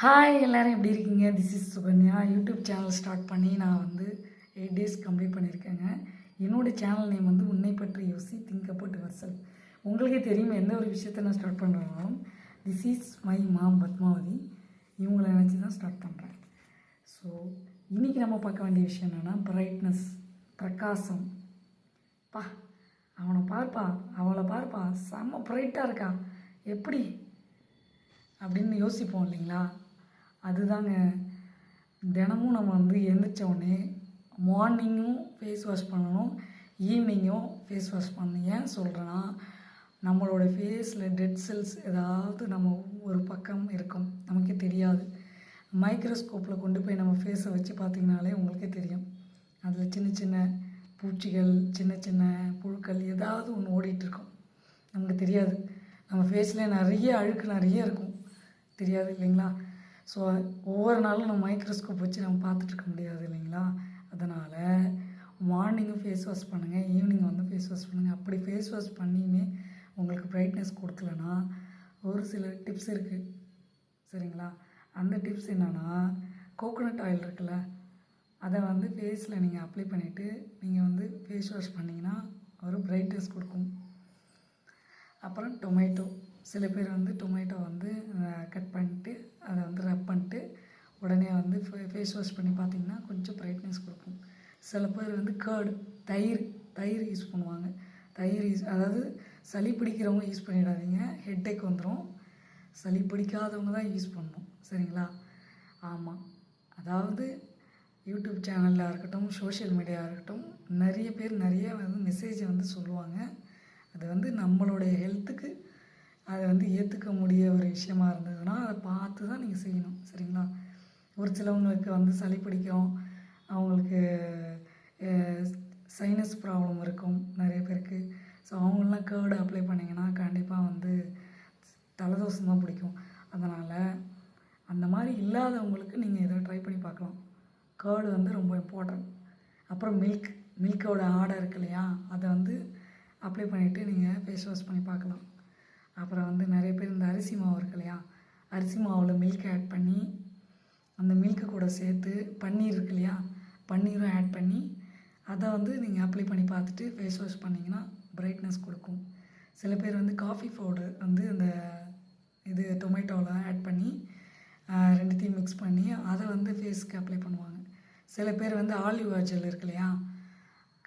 Hi எல்லோரும் எப்படி இருக்கீங்க? This is Sukanya. YouTube channel start பண்ணி நான் 8 டேஸ் கம்ப்ளீட் பண்ணியிருக்கேங்க. என்னோடய சேனல் நேம் உன்னை பற்றி யோசி திங்க் அபவுட் யுவர்செல்ஃப். உங்களுக்கே தெரியும், எந்த ஒரு விஷயத்தை நான் ஸ்டார்ட் பண்ணுறேனாலும் this is my mom Padmavathi இவங்களை நினச்சி தான் ஸ்டார்ட் பண்ணுறேன். ஸோ இன்றைக்கி நம்ம பார்க்க வேண்டிய விஷயம் என்னென்னா பிரைட்னஸ், பிரகாசம். அவனை பார்ப்பா, அவளை பார்ப்பா, செம்ம பிரைட்டாக இருக்கா, எப்படி அப்படின்னு யோசிப்போம் இல்லைங்களா? அதுதாங்க தினமும் நம்ம எழுந்திரிச்ச உடனே மார்னிங்கும் ஃபேஸ் வாஷ் பண்ணணும், ஈவினிங்கும் ஃபேஸ் வாஷ் பண்ணணும். ஏன் சொல்கிறேன்னா, நம்மளோட ஃபேஸில் டெட் செல்ஸ் ஏதாவது நம்ம ஒரு பக்கம் இருக்கும், நமக்கே தெரியாது. மைக்ரோஸ்கோப்பில் கொண்டு போய் நம்ம ஃபேஸை வச்சு பார்த்திங்கனாலே உங்களுக்கே தெரியும். அதில் சின்ன சின்ன பூச்சிகள், சின்ன சின்ன புழுக்கள் ஏதாவது ஒன்று ஓடிட்டுருக்கும், நமக்கு தெரியாது. நம்ம ஃபேஸில் நிறைய அழுக்கு நிறைய இருக்கும், தெரியாது இல்லைங்களா? ஸோ ஒவ்வொரு நாளும் நம்ம மைக்ரோஸ்கோப் வச்சு நம்ம பார்த்துட்ருக்க முடியாது இல்லைங்களா? அதனால் மார்னிங்கும் ஃபேஸ் வாஷ் பண்ணுங்கள், ஈவினிங் ஃபேஸ் வாஷ் பண்ணுங்கள். அப்படி ஃபேஸ் வாஷ் பண்ணியுமே உங்களுக்கு ப்ரைட்னஸ் கொடுக்கலன்னா ஒரு சில டிப்ஸ் இருக்குது, சரிங்களா? அந்த டிப்ஸ் என்னென்னா, கோகோனட் ஆயில் இருக்குல்ல, அதை ஃபேஸில் நீங்கள் அப்ளை பண்ணிவிட்டு நீங்கள் ஃபேஸ் வாஷ் பண்ணிங்கன்னா ஒரு பிரைட்னஸ் கொடுக்கும். அப்புறம் டொமேட்டோ, சில பேர் டொமேட்டோ கட் பண்ணிட்டு அதை ரப் பண்ணிட்டு உடனே ஃபேஸ் வாஷ் பண்ணி பார்த்திங்கன்னா கொஞ்சம் பிரைட்னஸ் கொடுக்கும். சில பேர் கர்டு, தயிர் யூஸ் பண்ணுவாங்க. அதாவது சளி பிடிக்கிறவங்க யூஸ் பண்ணிடாதீங்க, ஹெட்டேக் வந்துடும். சளி பிடிக்காதவங்க தான் யூஸ் பண்ணணும், சரிங்களா? ஆமாம், அதாவது யூடியூப் சேனலில் இருக்கட்டும், சோஷியல் மீடியாவாக இருக்கட்டும், நிறைய பேர் நிறைய மெசேஜை சொல்லுவாங்க. அது நம்மளுடைய ஹெல்த்துக்கு அதை ஏற்றுக்க முடிய ஒரு விஷயமா இருந்ததுன்னா அதை பார்த்து தான் நீங்கள் செய்யணும், சரிங்களா? ஒரு சிலவங்களுக்கு சளி பிடிக்கும், அவங்களுக்கு சைனஸ் ப்ராப்ளம் இருக்கும் நிறைய பேருக்கு. ஸோ அவங்களெலாம் கேர்டு அப்ளை பண்ணிங்கன்னா கண்டிப்பாக தலதோஷம் தான் பிடிக்கும். அதனால் அந்த மாதிரி இல்லாதவங்களுக்கு நீங்கள் இதை ட்ரை பண்ணி பார்க்கலாம். கேர்டு ரொம்ப இம்பார்ட்டன்ட். அப்புறம் மில்கோட ஆடை இருக்கு இல்லையா, அதை அப்ளை பண்ணிவிட்டு நீங்கள் ஃபேஸ் வாஷ் பண்ணி பார்க்கலாம். அப்புறம் நிறைய பேர் இந்த அரிசி மாவு இருக்கு இல்லையா, அரிசி மாவில் மில்க் ஆட் பண்ணி அந்த மில்க்கு கூட சேர்த்து பன்னீர் இருக்கு இல்லையா, பன்னீரும் ஆட் பண்ணி அதை நீங்கள் அப்ளை பண்ணி பார்த்துட்டு ஃபேஸ் வாஷ் பண்ணிங்கன்னா பிரைட்னஸ் கொடுக்கும். சில பேர் காஃபி பவுடர் அந்த இது டொமேட்டோவில் ஆட் பண்ணி ரெண்டுத்தையும் மிக்ஸ் பண்ணி அதை ஃபேஸ்க்கு அப்ளை பண்ணுவாங்க. சில பேர் ஆலிவ் ஜெல் இருக்கு இல்லையா,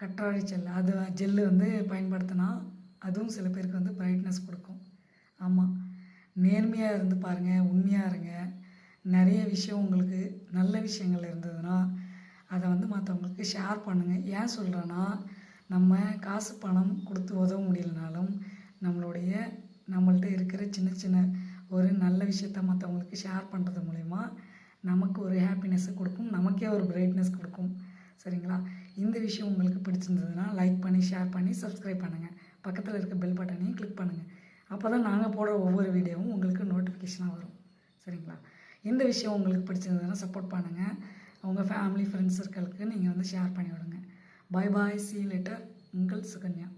கற்றாழை ஜெல், அது ஜெல்லு பயன்படுத்தினா அதுவும் சில பேருக்கு பிரைட்னஸ் கொடுக்கும். ஆமாம், நேர்மையாக இருந்து பாருங்கள், உண்மையாக இருங்க. நிறைய விஷயம் உங்களுக்கு நல்ல விஷயங்கள் இருந்ததுன்னா அதை மற்றவங்களுக்கு ஷேர் பண்ணுங்கள். ஏன் சொல்கிறேன்னா, நம்ம காசு பணம் கொடுத்து உதவ முடியலனாலும் நம்மள்ட்ட இருக்கிற சின்ன சின்ன ஒரு நல்ல விஷயத்த மற்றவங்களுக்கு ஷேர் பண்ணுறது மூலிமா நமக்கு ஒரு ஹாப்பினஸ்ஸை கொடுக்கும், நமக்கே ஒரு பிரைட்னஸ் கொடுக்கும், சரிங்களா? இந்த விஷயம் உங்களுக்கு பிடிச்சிருந்ததுன்னா லைக் பண்ணி, ஷேர் பண்ணி, சப்ஸ்கிரைப் பண்ணுங்கள். பக்கத்தில் இருக்க பெல் பட்டனையும் கிளிக் பண்ணுங்கள். அப்போ தான் நாங்கள் போடுற ஒவ்வொரு வீடியோவும் உங்களுக்கு நோட்டிஃபிகேஷனாக வரும், சரிங்களா? இந்த விஷயம் உங்களுக்கு பிடிச்சிருந்ததுன்னா சப்போர்ட் பண்ணுங்கள். உங்கள் ஃபேமிலி, ஃப்ரெண்ட்ஸ் சர்க்கிளுக்கு நீங்கள் ஷேர் பண்ணி விடுங்க. பாய் பாய், see you later. உங்கள் சுகன்யா.